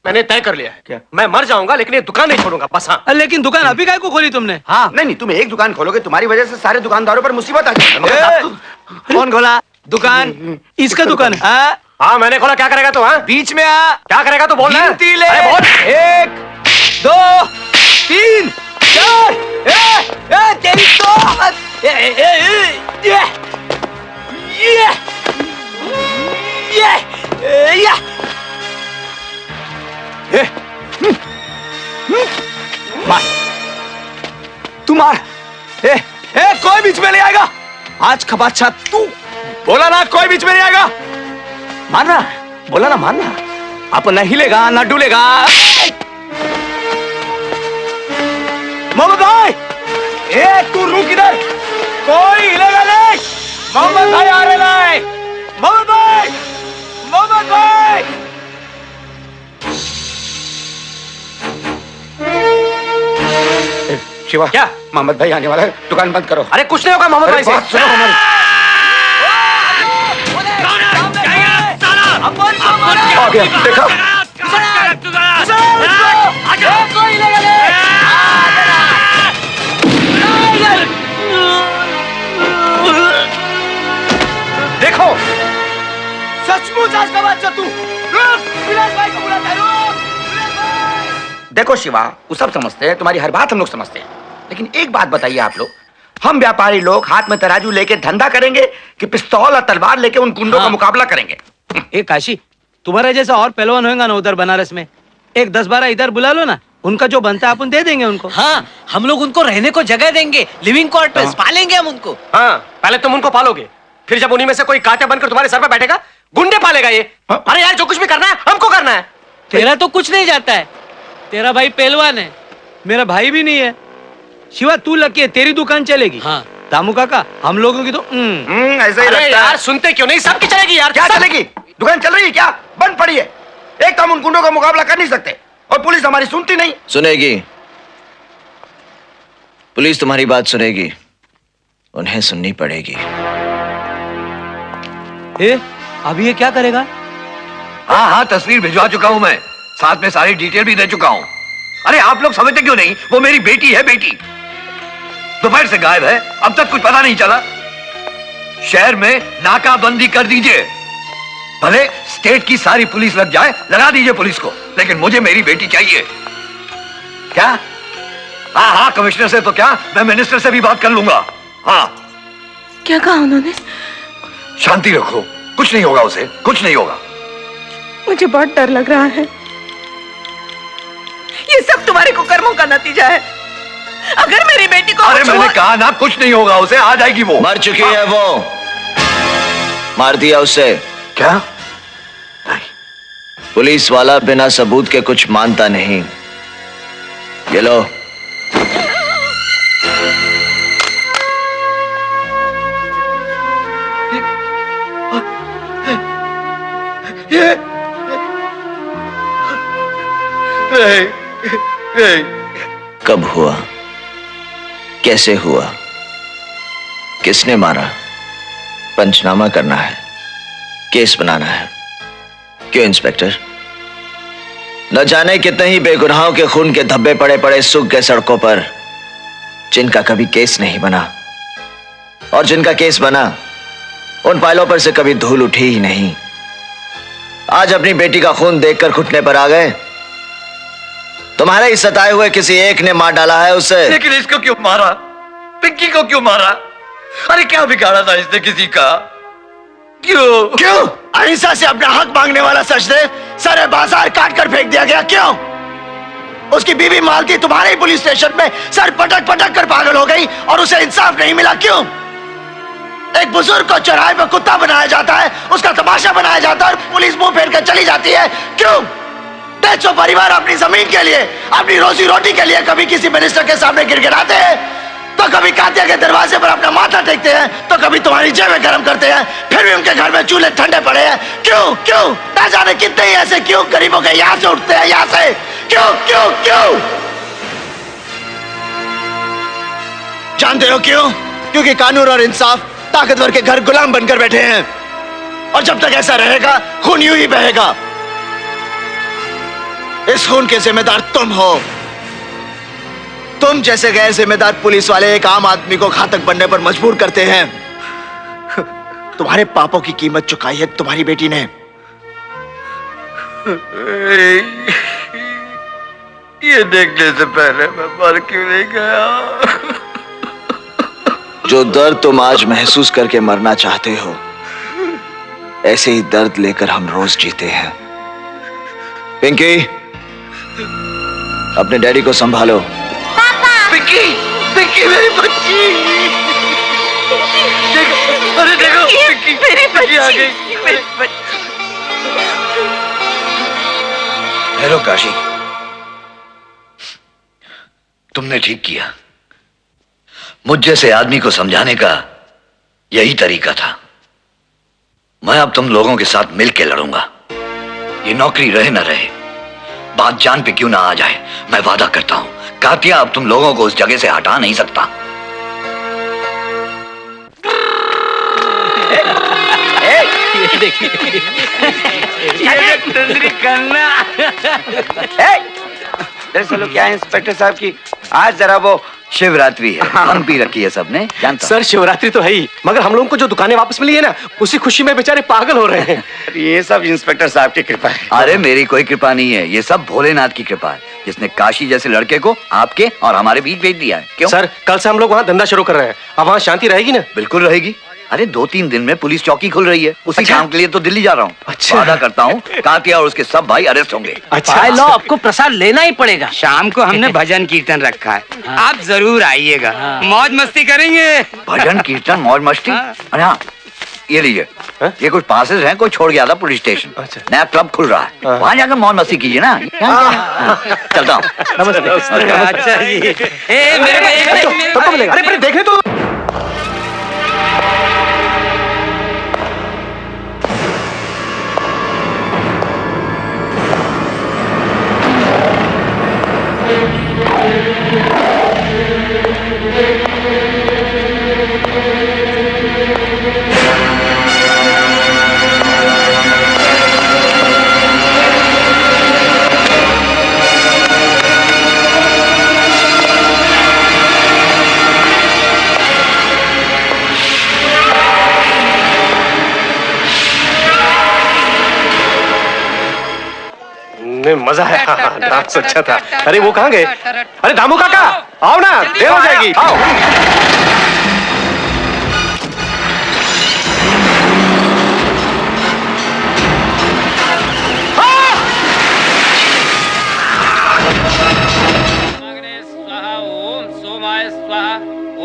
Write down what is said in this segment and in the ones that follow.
मैंने तय कर लिया है। क्या? मैं मर जाऊंगा लेकिन ये दुकान नहीं छोड़ूंगा, बस। हाँ, लेकिन दुकान अभी काय को खोली तुमने? हाँ। नहीं, तुम एक दुकान खोलोगे, तुम्हारी वजह से सारे दुकानदारों पर मुसीबत आ जाएगी। कौन खोला दुकान? इसका दुकान? हाँ, मैंने खोला। क्या करेगा तू? हाँ, बीच में आ। क्या करेगा तू? बोल। गिनती ले। अरे बोल। 1 2 3 4। तेरी तो मार, तू मार। कोई बीच में नहीं आएगा आज। खबाच्छा तू बोला ना, कोई बीच में नहीं आएगा। मारना, बोला ना मारना। आप न हिलेगा न डुलेगा। मोहम्मद भाई, तू रुक इधर, कोई हिलेगा नहीं। मोहम्मद भाई आ रहे हैं। मोहम्मद भाई, मोहम्मद भाई। शिवा, क्या? मोहम्मद भाई आने वाला है, दुकान बंद करो। अरे कुछ नहीं होगा मोहम्मद भाई से। बात सुनो हमारी। आ गया, देखा? देखो, सचमुच आज का बच्चा तू। रुक, विलास भाई को बुलाता है, रुक। विलास भाई। देखो शिवा, वो सब समझते हैं, तुम्हारी हर बात हम लोग समझते हैं, लेकिन एक बात बताइए आप लोग, हम व्यापारी लोग हाथ में तराजू लेके धंधा करेंगे कि पिस्तौल और तलवार लेके उन गुंडों का मुकाबला करेंगे? काशी, तुम्हारे जैसा और पहलवान होगा ना उधर बनारस में, एक 10-12 इधर बुला लो ना, उनका जो बनता है अपन दे देंगे उनको। हाँ, हम लोग उनको रहने को जगह देंगे, लिविंग क्वार्टर्स पालेंगे हम उनको। हाँ, पहले तुम उनको पालोगे, फिर जब उन्हीं में से कोई कांटा बनकर तुम्हारे सर पे बैठेगा, गुंडे पालेगा ये। अरे यार, जो कुछ भी करना है हमको करना है। तेरा तो कुछ नहीं जाता है, तेरा भाई पहलवान है। मेरा भाई भी नहीं है। शिवा, तू लकी है, तेरी दुकान चलेगी। हाँ। दामू काका, हम लोगों की तो ऐसा ही अरे लगता यार, है। सुनते क्यों नहीं? सबकी चलेगी यार। क्या चलेगी? दुकान चल रही है क्या? बंद पड़ी है। एक तो हम उन गुंडों का मुकाबला कर नहीं सकते और पुलिस हमारी सुनती नहीं। सुनेगी, पुलिस तुम्हारी बात सुनेगी, उन्हें सुननी पड़ेगी। अभी ये क्या करेगा? हाँ, तस्वीर भिजवा चुका हूं मैं, साथ में सारी डिटेल भी दे चुका हूं। अरे आप लोग समझते क्यों नहीं? वो मेरी बेटी है, बेटी दोपहर से गायब है, अब तक कुछ पता नहीं चला। शहर में नाकाबंदी कर दीजिए, भले स्टेट की सारी पुलिस लग जाए, लगा दीजिए पुलिस को, लेकिन मुझे मेरी बेटी चाहिए। क्या? हाँ, कमिश्नर से तो क्या, मैं मिनिस्टर से भी बात कर लूंगा। हाँ। क्या कहा उन्होंने? शांति रखो, कुछ नहीं होगा उसे, कुछ नहीं होगा। मुझे बहुत डर लग रहा है। ये सब तुम्हारे कुकर्मों का नतीजा है। अगर मेरी बेटी को अरे मैंने कहा ना, कुछ नहीं होगा उसे, आ जाएगी वो। मर चुकी है वो, मार दिया उसे। क्या? पुलिस वाला बिना सबूत के कुछ मानता नहीं। ये लो। कब हुआ, कैसे हुआ, किसने मारा, पंचनामा करना है, केस बनाना है। क्यों इंस्पेक्टर? न जाने कितने ही बेगुनाहों के खून के धब्बे पड़े पड़े सूख गए सड़कों पर, जिनका कभी केस नहीं बना, और जिनका केस बना उन फाइलों पर से कभी धूल उठी ही नहीं। आज अपनी बेटी का खून देखकर घुटने पर आ गए। तुम्हारे ही सताए हुए किसी एक ने मार डाला है उसे। लेकिन इसको क्यों मारा? पिंकी को क्यों मारा? अरे क्या बिगाड़ा था इसने किसी का? क्यों? अहिंसा से अपना हक मांगने वाला सजदे सारे बाजार काट कर फेंक दिया गया। क्यों? उसकी बीवी मालती तुम्हारे ही पुलिस स्टेशन में सर पटक पटक कर पागल हो गई और उसे इंसाफ नहीं मिला। क्यों? एक बुजुर्ग को चौराहे पर कुत्ता बनाया जाता है, उसका तमाशा बनाया जाता है और पुलिस मुंह फेर कर चली जाती है। क्यों? 150 परिवार अपनी जमीन के लिए, अपनी रोजी रोटी के लिए कभी किसी मिनिस्टर के सामने गिड़गिड़ाते हैं, तो कभी कातिया के दरवाजे पर अपना माथा टेकते हैं, तो कभी तुम्हारी जेबें गर्म करते हैं, फिर भी उनके घर में चूल्हे ठंडे पड़े हैं। क्यों? क्यों? ना जाने कितने ही ऐसे क्यों गरीबों के यहां से उठते हैं, यहां से। क्यों? क्यों? क्यों? जानते हो क्यों? क्योंकि कानून और इंसाफ ताकतवर के घर गुलाम बनकर बैठे हैं, और जब तक ऐसा रहेगा खून यूं ही बहेगा। इस खून के जिम्मेदार तुम हो। तुम जैसे गैर जिम्मेदार पुलिस वाले एक आम आदमी को घातक बनने पर मजबूर करते हैं। तुम्हारे पापों की कीमत चुकाई है तुम्हारी बेटी ने। ये देखने से पहले मैं मर क्यों नहीं गया? जो दर्द तुम आज महसूस करके मरना चाहते हो, ऐसे ही दर्द लेकर हम रोज जीते हैं। पिंकी, अपने डैडी को संभालो। पिंकी, पिंकी मेरी बच्ची। देखो, अरे देखो, पिंकी, मेरी पिंकी आ गई। मेरी बच्ची। हेलो काशी, तुमने ठीक किया। मुझ जैसे आदमी को समझाने का यही तरीका था। मैं अब तुम लोगों के साथ मिलकर लड़ूंगा। ये नौकरी रहे ना रहे, बात जान पे क्यों ना आ जाए, मैं वादा करता हूं कातिया अब तुम लोगों को उस जगह से हटा नहीं सकता। ये देखिए दरअसल क्या है इंस्पेक्टर साहब की आज जरा वो शिवरात्रि है, मन पी रखी है सबने, जानता हूं। सर शिवरात्रि तो है ही, मगर हम लोगों को जो दुकानें वापस मिली है ना, उसी खुशी में बेचारे पागल हो रहे हैं। ये सब इंस्पेक्टर साहब की कृपा है। अरे मेरी कोई कृपा नहीं है, ये सब भोलेनाथ की कृपा है, जिसने काशी जैसे लड़के को आपके और हमारे बीच भेज दिया है। क्यों सर कल से हम लोग वहाँ धंधा शुरू कर रहे हैं, अब वहाँ शांति रहेगी ना? बिल्कुल रहेगी। अरे 2-3 दिन में पुलिस चौकी खुल रही है, उसी काम के लिए तो दिल्ली जा रहा हूँ। अच्छा। वादा करता हूँ कातिया और उसके सब भाई अरेस्ट होंगे। भाई लो, आपको प्रसाद लेना ही पड़ेगा। शाम को हमने भजन कीर्तन रखा है, आप जरूर आइएगा, मौज मस्ती करेंगे। भजन कीर्तन मौज मस्ती। अरे हाँ, ये लीजिए, ये कुछ पासेस हैं, कोई छोड़ गया था पुलिस स्टेशन। अच्छा। नया क्लब खुल रहा है, वहाँ जाकर मौज मस्ती कीजिए ना। चलता हूँ। अच्छा जी, मेरे को एक मिनट तब तो मिलेगा। अरे देखने तो मजा है। डांस अच्छा था। अरे वो कहाँ गए? अरे दामू काका आओ ना, देर हो जाएगी, आओ।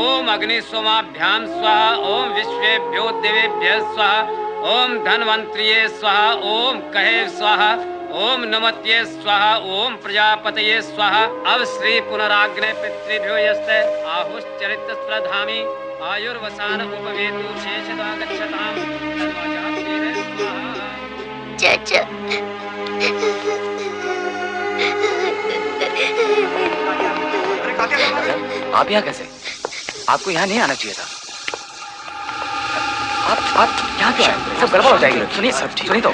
ओम अग्नि सोमाभ्याम स्वाहा, ओम विश्वेभ्यो देवेभ्यः स्वाहा, ओम धन्वंतरिये स्वाहा, ओम कहे स्वाहा, ओम नमत्ये स्वाहा, ओम प्रजापतये स्वाहा। अब श्री पुनराग्ने पितृभ्यो यस्ते आहुश्चरित प्रधामी आयुर्वसान उपवेतु शेषदा गच्छताम तन्वाजाक्षीरे स्वाहा। चाचा आप यहाँ कैसे? आपको यहाँ नहीं आना चाहिए था। आप यहाँ क्यों आए? सब गड़बड़ हो जाएगी। सुनिए, सब सुनिए तो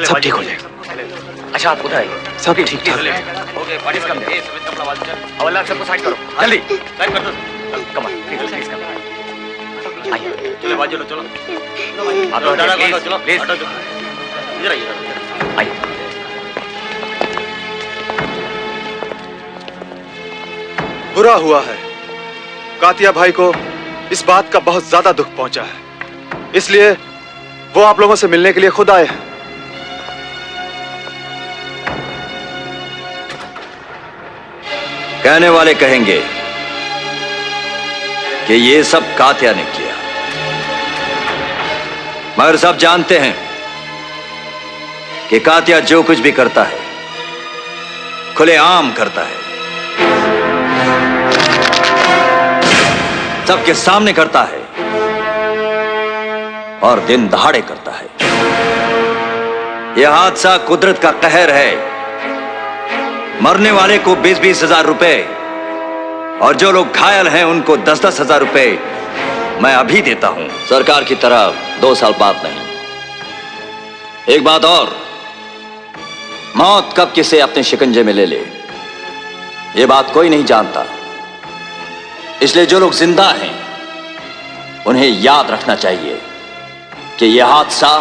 सब ठीक हो जाएगा। अच्छा आप उधर आइए। सब ठीक ठाक। ओके, पार्टीज कम दे। अवल्ला सबको साइड करो, जल्दी साइड कर दो। Come on, please come. आइए, चलो बाजू चलो। आप लोग चलो, प्लीज इधर आइए। आइए। बुरा हुआ है, कातिया भाई को इस बात का बहुत ज्यादा दुख पहुंचा है, इसलिए वो आप लोगों से मिलने के लिए खुद आए हैं। कहने वाले कहेंगे कि ये सब कातिया ने किया, मगर सब जानते हैं कि कातिया जो कुछ भी करता है खुलेआम करता है, सबके सामने करता है और दिन दहाड़े करता है। यह हादसा कुदरत का कहर है। मरने वाले को 20-20 हजार रुपए और जो लोग घायल हैं उनको 10-10 हजार रुपए मैं अभी देता हूं, सरकार की तरह 2 साल बाद नहीं। एक बात और, मौत कब किसे अपने शिकंजे में ले ले ये बात कोई नहीं जानता। इसलिए जो लोग जिंदा हैं उन्हें याद रखना चाहिए कि यह हादसा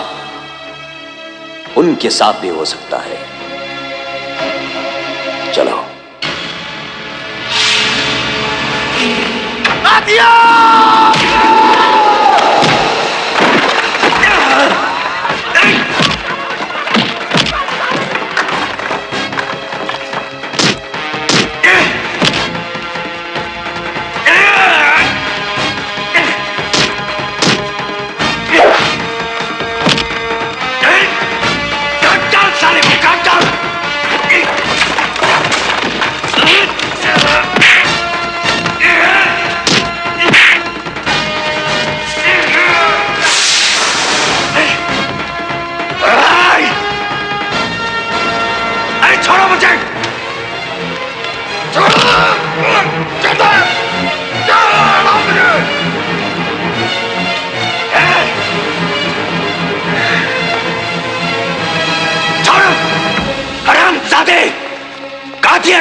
उनके साथ भी हो सकता है। चलो।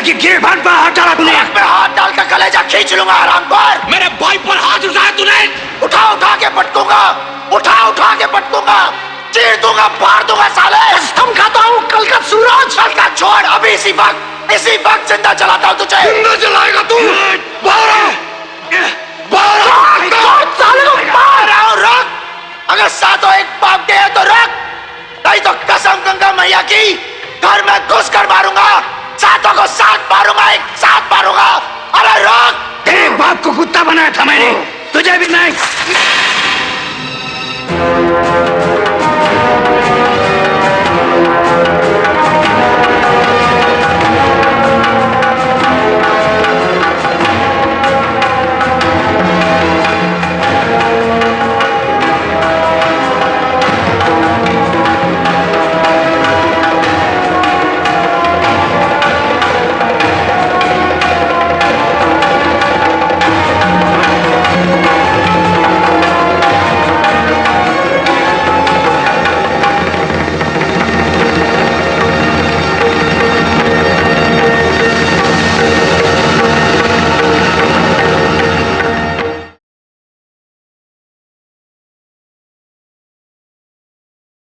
की गिरबान पर हाथ डाला तूने। मैं हाथ डाल कर कलेजा खींच लूंगा आराम पर। मेरे भाई पर हाथ उठाया तूने। उठा उठा के पटकूंगा, उठा उठा के पटकूंगा, चीर दूंगा, फाड़ दूंगा साले। कसम खाता हूँ कल का सूरज। कल का छोड़, अभी इसी वक्त जिंदा जलाता हूँ तुझे। जिंदा जलाएगा तू। बाहर रख। अगर सातों एक पाप के है तो रख, नहीं तो कसम गंगा मैया की घर में घुस कर मारूंगा। सातों को साथ मारूंगा, एक साथ मारूंगा। अरे रोक। तेरे बाप को कुत्ता बनाया था मैंने, तुझे भी नहीं।